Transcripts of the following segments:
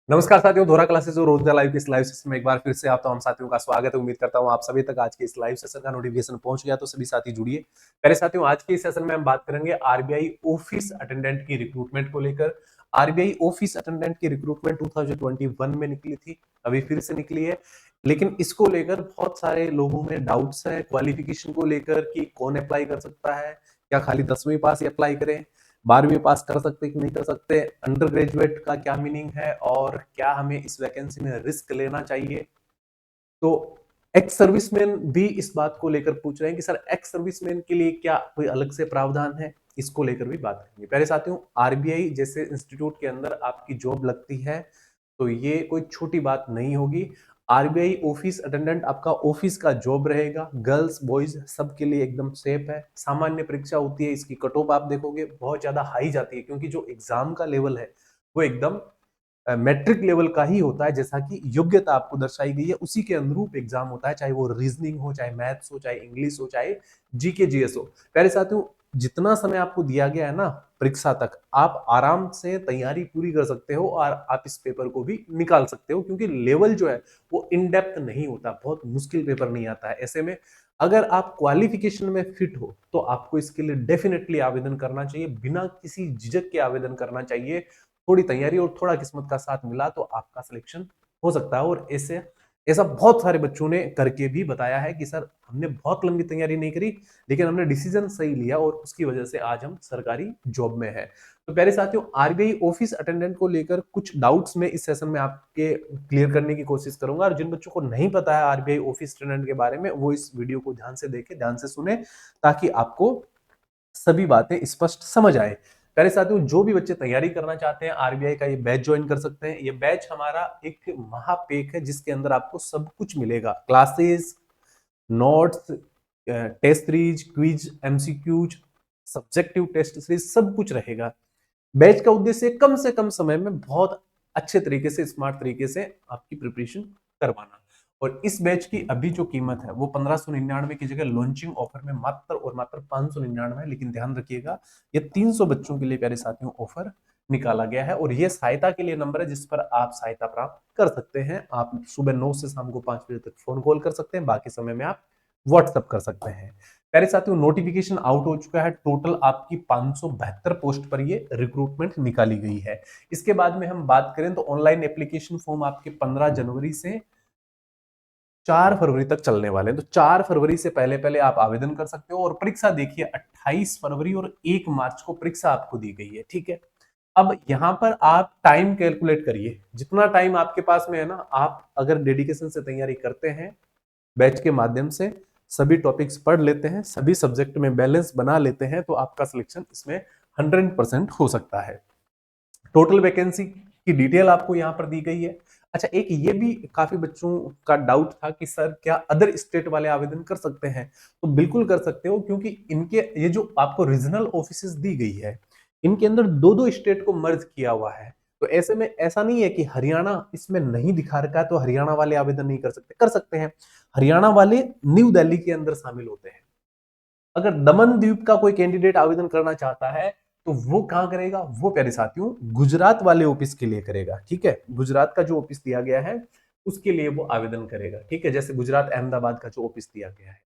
नमस्कार साथियों, दोहरा क्लासेस और रोजगार लाइव के इस लाइव सेशन में एक बार फिर से आप तमाम साथियों का स्वागत है। उम्मीद करता हूं आप सभी तक आज के इस लाइव सेशन का नोटिफिकेशन पहुंच गया, तो सभी साथी जुड़िए। पहले साथियों, आज के इस सेशन में हम बात करेंगे आरबीआई ऑफिस अटेंडेंट की रिक्रूटमेंट को लेकर। आरबीआई ऑफिस अटेंडेंट की रिक्रूटमेंट 2021 में निकली थी, अभी फिर से निकली है। लेकिन इसको लेकर बहुत सारे लोगों में डाउट्स है क्वालिफिकेशन को लेकर कि कौन अप्लाई कर सकता है, क्या खाली 10वीं पास अप्लाई करें, 12वीं पास कर सकते कि नहीं कर सकते, अंडर ग्रेजुएट का क्या मीनिंग है और क्या हमें इस वैकेंसी में रिस्क लेना चाहिए। तो एक्स सर्विसमैन भी इस बात को लेकर पूछ रहे हैं कि सर एक्स सर्विसमैन के लिए क्या कोई अलग से प्रावधान है, इसको लेकर भी बात करेंगे। पहले साथियों, आरबीआई जैसे इंस्टीट्यूट के अंदर आपकी जॉब लगती है तो ये कोई छोटी बात नहीं होगी। आरबीआई ऑफिस अटेंडेंट आपका ऑफिस का जॉब रहेगा, गर्ल्स बॉयज सबके लिए एकदम सेफ है। सामान्य परीक्षा होती है, इसकी कट ऑफ आप देखोगे बहुत ज्यादा हाई जाती है, क्योंकि जो एग्जाम का लेवल है वो एकदम मैट्रिक लेवल का ही होता है। जैसा कि योग्यता आपको दर्शाई गई है उसी के अनुरूप एग्जाम होता है, चाहे वो रीजनिंग हो, चाहे मैथ्स हो, चाहे इंग्लिश हो, चाहे जीके जीएस हो। पहले साथियों, जितना समय आपको दिया गया है ना परीक्षा तक, आप आराम से तैयारी पूरी कर सकते हो और आप इस पेपर को भी निकाल सकते हो, क्योंकि लेवल जो है वो इन डेप्थ नहीं होता, बहुत मुश्किल पेपर नहीं आता है। ऐसे में अगर आप क्वालिफिकेशन में फिट हो तो आपको इसके लिए डेफिनेटली आवेदन करना चाहिए, बिना किसी झिझक के आवेदन करना चाहिए। थोड़ी तैयारी और थोड़ा किस्मत का साथ मिला तो आपका सिलेक्शन हो सकता है। और ऐसे ऐसा बहुत सारे बच्चों ने करके भी बताया है कि सर हमने बहुत लंबी तैयारी नहीं करी, लेकिन हमने डिसीजन सही लिया और उसकी वजह से आज हम सरकारी जॉब में है। तो प्यारे साथियों, आरबीआई ऑफिस अटेंडेंट को लेकर कुछ डाउट्स में इस सेशन में आपके क्लियर करने की कोशिश करूंगा, और जिन बच्चों को नहीं पता है आरबीआई ऑफिस अटेंडेंट के बारे में, वो इस वीडियो को ध्यान से देखें, ध्यान से सुने, ताकि आपको सभी बातें स्पष्ट समझ आए। पहले साथियों, जो भी बच्चे तैयारी करना चाहते हैं आरबीआई का ये बैच ज्वाइन कर सकते हैं। ये बैच हमारा एक महापेक है जिसके अंदर आपको सब कुछ मिलेगा, classes, notes, test series, quiz, MCQs, subjective test series, सब कुछ रहेगा। बैच का उद्देश्य कम से कम समय में बहुत अच्छे तरीके से, स्मार्ट तरीके से आपकी प्रिपरेशन करवाना। और इस बैच की अभी जो कीमत है वो 1599 की जगह लॉन्चिंग ऑफर में मात्र और मात्र 599 है। लेकिन ध्यान रखिएगा, ये 300 बच्चों के लिए प्यारे साथियों ऑफर निकाला गया है, और ये सहायता के लिए नंबर है जिस पर आप सहायता प्राप्त कर सकते हैं। आप सुबह 9 से शाम को 5 बजे तक फोन कॉल कर सकते हैं, बाकी समय में आप व्हाट्सएप कर सकते हैं। प्यारे साथियों, नोटिफिकेशन आउट हो चुका है, टोटल आपकी 572 पोस्ट पर ये रिक्रूटमेंट निकाली गई है। इसके बाद में हम बात करें तो ऑनलाइन एप्लीकेशन फॉर्म आपके 15 जनवरी से 4 फरवरी तक चलने वाले हैं। तो 4 फरवरी से पहले पहले आप आवेदन कर सकते हो, और परीक्षा देखिए 28 फरवरी और 1 मार्च को परीक्षा आपको दी गई है, ठीक है। अब यहां पर आप टाइम कैलकुलेट करिए, जितना टाइम आपके पास में है ना, आप अगर डेडिकेशन से तैयारी करते हैं, बैच के माध्यम से सभी टॉपिक्स पढ़ लेते हैं, सभी सब्जेक्ट में बैलेंस बना लेते हैं, तो आपका सिलेक्शन इसमें 100% हो सकता है। टोटल वैकेंसी की डिटेल आपको यहां पर दी गई है। अच्छा, एक ये भी काफी बच्चों का डाउट था कि सर क्या अदर स्टेट वाले आवेदन कर सकते हैं? तो बिल्कुल कर सकते हो, क्योंकि इनके ये जो आपको रीजनल ऑफिसेस दी गई है, इनके अंदर दो दो स्टेट को मर्ज किया हुआ है। तो ऐसे में ऐसा नहीं है कि हरियाणा इसमें नहीं दिखा रखा है तो हरियाणा वाले आवेदन नहीं कर सकते, कर सकते हैं। हरियाणा वाले न्यू दिल्ली के अंदर शामिल होते हैं। अगर दमन द्वीप का कोई कैंडिडेट आवेदन करना चाहता है तो वो कहां करेगा? वो प्यारे साथियों गुजरात वाले ऑफिस के लिए करेगा, ठीक है। गुजरात का जो ऑफिस दिया गया है उसके लिए वो आवेदन करेगा, ठीक है। जैसे गुजरात अहमदाबाद का जो ऑफिस दिया गया है,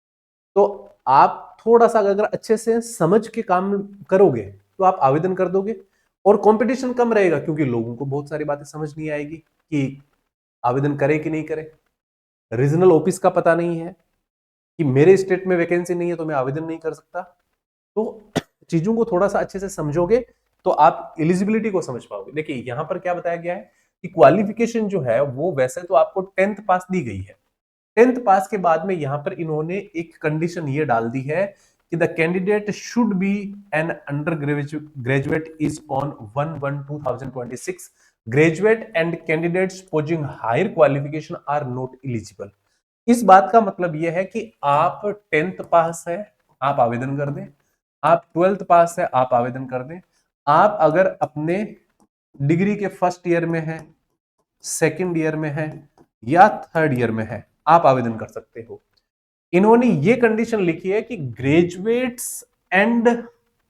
तो आप थोड़ा सा अगर अच्छे से समझ के काम करोगे तो आप आवेदन कर दोगे, और कंपटीशन कम रहेगा, क्योंकि लोगों को बहुत सारी बातें समझ नहीं आएगी कि आवेदन करे कि नहीं करे। रीजनल ऑफिस का पता नहीं है कि मेरे स्टेट में वैकेंसी नहीं है तो मैं आवेदन नहीं कर सकता। तो चीजों को थोड़ा सा अच्छे से समझोगे तो आप एलिजिबिलिटी को समझ पाओगे। देखिए यहां पर क्या बताया गया है कि क्वालिफिकेशन जो है वो वैसे तो आपको 10th पास दी गई है। 10th पास के बाद में यहां पर इन्होंने एक कंडीशन ये डाल दी है कि the candidate should be an undergraduate is on 1/1/2026। Graduate and candidates posing higher qualification are not eligible. इस बात का मतलब यह है कि आप 10th पास है, आप आवेदन कर दें। आप 12th पास है, आप आवेदन कर दें। आप अगर अपने डिग्री के फर्स्ट ईयर में है, सेकंड ईयर में है, या थर्ड ईयर में है, आप आवेदन कर सकते हो। इन्होंने ये कंडीशन लिखी है कि graduates and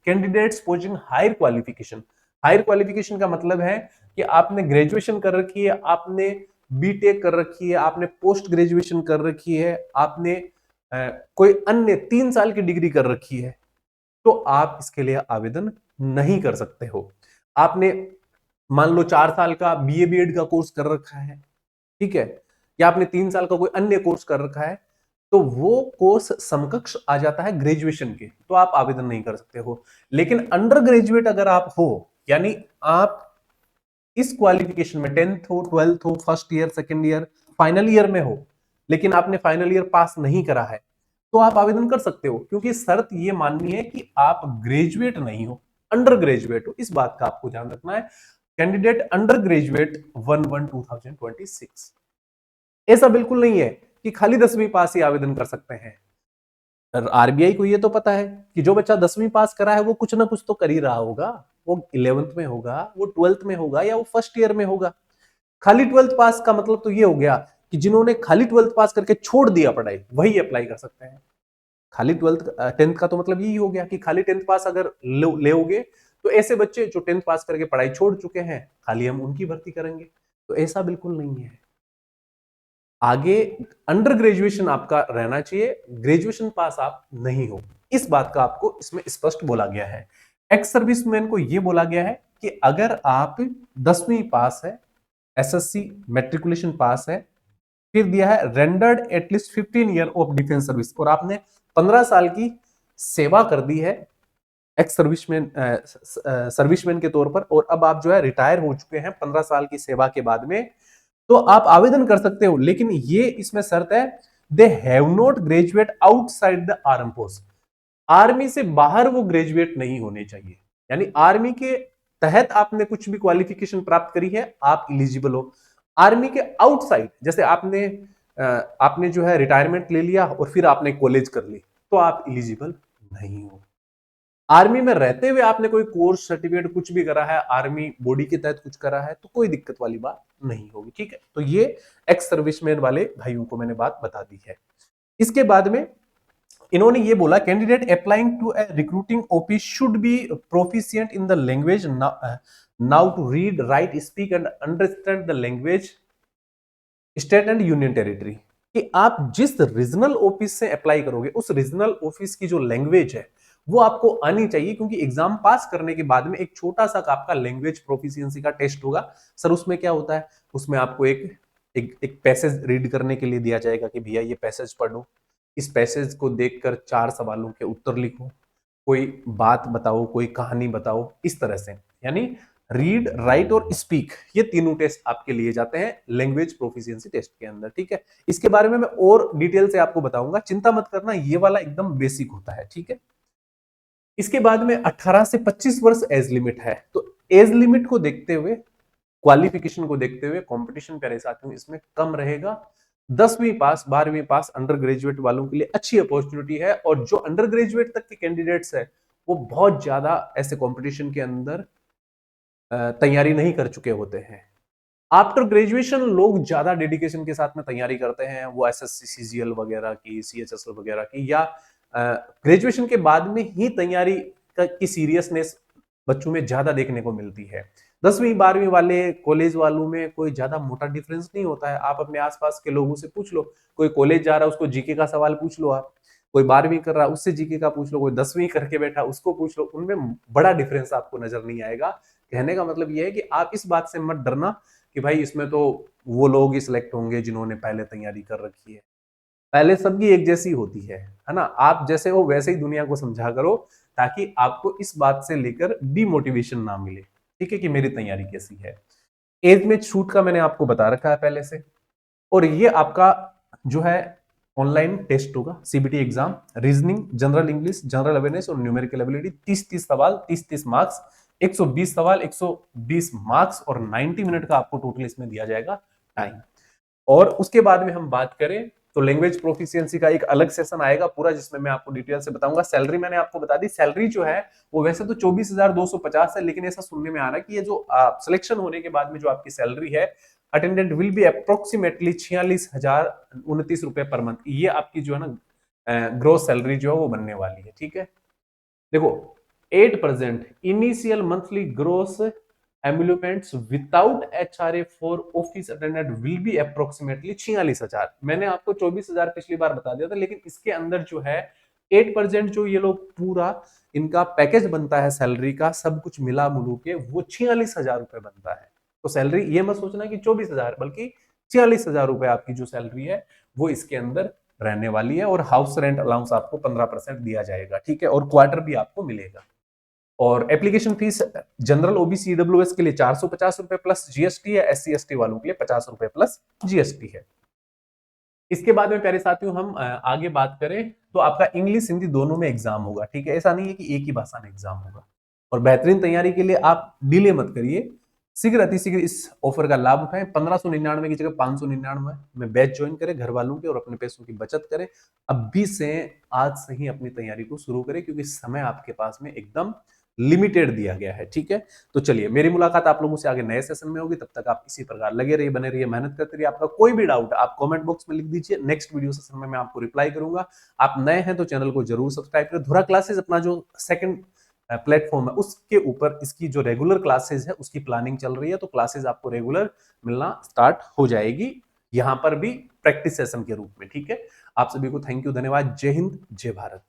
candidates posing higher qualification, higher qualification का मतलब है कि आपने ग्रेजुएशन कर रखी है, आपने बीटेक कर रखी है, आपने पोस्ट ग्रेजुएशन कर रखी है, आपने कोई अन्य 3 साल की डिग्री कर रखी है, तो आप इसके लिए आवेदन नहीं कर सकते हो। आपने मान लो 4 साल का बीए बीएड का कोर्स कर रखा है, ठीक है, या आपने 3 साल का कोई अन्य कोर्स कर रखा है, तो वो कोर्स समकक्ष आ जाता है ग्रेजुएशन के, तो आप आवेदन नहीं कर सकते हो। लेकिन अंडर ग्रेजुएट अगर आप हो, यानी आप इस क्वालिफिकेशन में 10th हो, 12th हो, first year, second year, final year में हो, लेकिन आपने फाइनल ईयर पास नहीं करा है, तो आप आवेदन कर सकते हो, क्योंकि शर्त ये माननी है कि आप ग्रेजुएट नहीं हो, अंडर ग्रेजुएट हो। इस बात का आपको ध्यान रखना है। Candidate under graduate 1/1/2026। ऐसा बिल्कुल नहीं है कि खाली 10वीं पास ही आवेदन कर सकते हैं। आरबीआई को ये तो पता है कि जो बच्चा 10वीं पास करा है वो कुछ ना कुछ तो कर ही रहा होगा, वो 11th में होगा, वो 12th में होगा, या वो फर्स्ट ईयर में होगा। खाली 12th पास का मतलब तो ये हो गया कि जिन्होंने खाली 12th पास करके छोड़ दिया पढ़ाई, वही अप्लाई कर सकते हैं। खाली 10th का तो मतलब यही हो गया कि खाली 10th पास अगर लेओगे तो ऐसे बच्चे जो 10th पास करके पढ़ाई छोड़ चुके हैं, खाली हम उनकी भर्ती करेंगे। तो ऐसा बिल्कुल नहीं है। आगे अंडर ग्रेजुएशन आपका रहना चाहिए, ग्रेजुएशन पास आप नहीं हो, इस बात का आपको इसमें स्पष्ट बोला गया है। एक्स सर्विसमैन को यह बोला गया है कि अगर आप 10वीं पास है, एसएससी मैट्रिकुलेशन पास है, फिर दिया है rendered at least 15 year of defence service, और आपने 15 साल की सेवा कर दी है एक्स सर्विसमैन के तौर पर, और अब आप जो है रिटायर हो चुके हैं 15 साल की सेवा के बाद में, तो आप आवेदन कर सकते हो। लेकिन ये इसमें शर्त है, they have not graduate outside the arm force. Army से बाहर वो ग्रेजुएट नहीं होने चाहिए, यानी आर्मी के तहत आपने कुछ भी क्वालिफिकेशन प्राप्त करी है, आप इलिजिबल हो। आर्मी के आउटसाइड, जैसे आपने जो है रिटायरमेंट ले लिया और फिर आपने कॉलेज कर ली, तो आप इलिजिबल नहीं हो। आर्मी में रहते हुए आपने कोई कोर्स सर्टिफिकेट कुछ भी करा है, आर्मी बॉडी के तहत कुछ करा है, तो कोई दिक्कत वाली बात नहीं होगी, ठीक है। तो ये एक्स सर्विसमैन वाले भाइयों को मैंने बात बता दी है। इसके बाद में इन्होंने ये बोला, candidate applying to a recruiting office should be proficient in the language know to read, write, speak and understand the language state and union territory. कि आप जिस रीजनल ऑफिस से अप्लाई करोगे, उस रीजनल ऑफिस की जो लैंग्वेज है वो आपको आनी चाहिए, क्योंकि एग्जाम पास करने के बाद में एक छोटा सा आपका लैंग्वेज प्रोफिशिएंसी का टेस्ट होगा। सर उसमें क्या होता है, उसमें आपको एक पैसेज रीड करने के लिए दिया जाएगा कि भैया ये पैसेज पढ़ो, इस पैसेज को देखकर 4 सवालों के उत्तर लिखो, कोई बात बताओ, कोई कहानी बताओ, इस तरह से। यानी रीड, राइट और स्पीक, ये तीनों टेस्ट आपके लिए जाते हैं लैंग्वेज प्रोफिशिएंसी टेस्ट के अंदर, ठीक है। इसके बारे में मैं और डिटेल से आपको बताऊंगा, चिंता मत करना, ये वाला एकदम बेसिक होता है, ठीक है। इसके बाद में 18 से 25 वर्ष एज लिमिट है, तो एज लिमिट को देखते हुए, क्वालिफिकेशन को देखते हुए कंपटीशन प्यारे साथियों इसमें कम रहेगा। 10वीं पास, 12वीं पास अंडर ग्रेजुएट वालों के लिए अच्छी अपॉर्चुनिटी है, और जो अंडर ग्रेजुएट तक के कैंडिडेट्स है वो बहुत ज्यादा ऐसे कंपटीशन के अंदर तैयारी नहीं कर चुके होते हैं। आफ्टर ग्रेजुएशन लोग ज्यादा डेडिकेशन के साथ में तैयारी करते हैं, वो एसएससी सीजीएल वगैरह की, सीएचएसएल वगैरह की, या ग्रेजुएशन के बाद में ही तैयारी की सीरियसनेस बच्चों में ज्यादा देखने को मिलती है। 10वीं 12वीं वाले कॉलेज वालों में कोई ज्यादा मोटा डिफरेंस नहीं होता है। आप अपने आसपास के लोगों से पूछ लो, कोई कॉलेज जा रहा है उसको जीके का सवाल पूछ लो, आप कोई 12वीं कर रहा है उससे जीके का पूछ लो, कोई 10वीं करके बैठा उसको पूछ लो, उनमें बड़ा डिफरेंस आपको नजर नहीं आएगा। कहने का मतलब यह है कि आप इस बात से मत डरना कि भाई इसमें तो वो लोग ही सिलेक्ट होंगे जिन्होंने पहले तैयारी कर रखी है। पहले सबकी एक जैसी होती है ना। आप जैसे हो वैसे ही दुनिया को समझा करो, ताकि आपको इस बात से लेकर डिमोटिवेशन ना मिले, ठीक है, कि मेरी तैयारी कैसी है। एज में छूट का मैंने आपको बता रखा है पहले से, और ये आपका जो है ऑनलाइन टेस्ट होगा, CBT exam, reasoning, general English, general awareness और न्यूमेरिकल एबिलिटी, 30-30 सवाल, 30-30 मार्क्स, 120 सवाल, 120 मार्क्स, और 90 मिनट का आपको टोटल इसमें दिया जाएगा टाइम। और उसके बाद में हम बात करें तो लैंग्वेज प्रोफिशिएंसी का एक अलग सेशन आएगा पूरा, जिसमें मैं आपको डिटेल से बताऊंगा। सैलरी मैंने आपको बता दी, सैलरी जो है वो वैसे तो 24,250 है, लेकिन ऐसा सुनने में आ रहा है कि ये जो सिलेक्शन होने के बाद में जो आपकी सैलरी है अटेंडेंट विल बी अप्रोक्सीमेटली 46,029 रुपए पर मंथ। ये आपकी जो है ना ग्रोस सैलरी जो है वो बनने वाली है, ठीक है। देखो 8% initial monthly gross emoluments without HRA for office attendant will be approximately 46,000। मैंने आपको 24,000 पिछली बार बता दिया था, लेकिन इसके अंदर जो है 8% जो ये लोग पूरा इनका पैकेज बनता है सैलरी का, सब कुछ मिला मुलू के वो 46,000 रुपए बनता है। तो सैलरी ये मत सोचना कि 24,000, बल्कि 46,000 रुपए आपकी जो सैलरी है वो इसके अंदर रहने वाली है। और हाउस रेंट अलाउंस आपको 15% दिया जाएगा, ठीक है, और क्वार्टर भी आपको मिलेगा। और application fees general OBC EWS के लिए 450 रुपए प्लस जीएसटी है, एससी एसटी वालों के लिए 50 रुपए प्लस जीएसटी है। इसके बाद में प्यारे साथियों हम आगे बात करें तो आपका इंग्लिश हिंदी दोनों में एग्जाम होगा, ठीक है, ऐसा नहीं है कि एक ही भाषा में एग्जाम होगा। और बेहतरीन तैयारी के लिए आप डिले मत करिए, शीघ्र अतिशीघ्र इस ऑफर का लाभ उठाएं। 1599 की जगह 599 में बैच ज्वाइन करें घर वालों के, और अपने पैसों की बचत करें। अभी से आज से ही अपनी तैयारी को शुरू करें, क्योंकि समय आपके पास में एकदम लिमिटेड दिया गया है, ठीक है। तो चलिए, मेरी मुलाकात आप लोगों से आगे नए सेशन में होगी, तब तक आप इसी प्रकार लगे रहिए, बने रहिए, मेहनत करते रहिए। आपका कोई भी डाउट आप कमेंट बॉक्स में लिख दीजिए, नेक्स्ट वीडियो सेशन में मैं आपको रिप्लाई करूंगा। आप नए हैं तो चैनल को जरूर सब्सक्राइब करें। धुरा क्लासेस अपना जो सेकंड प्लेटफॉर्म है उसके ऊपर इसकी जो रेगुलर क्लासेस है उसकी प्लानिंग चल रही है, तो क्लासेस आपको रेगुलर मिलना स्टार्ट हो जाएगी, यहां पर भी प्रैक्टिस सेशन के रूप में, ठीक है। आप सभी को थैंक यू, धन्यवाद। जय हिंद, जय भारत।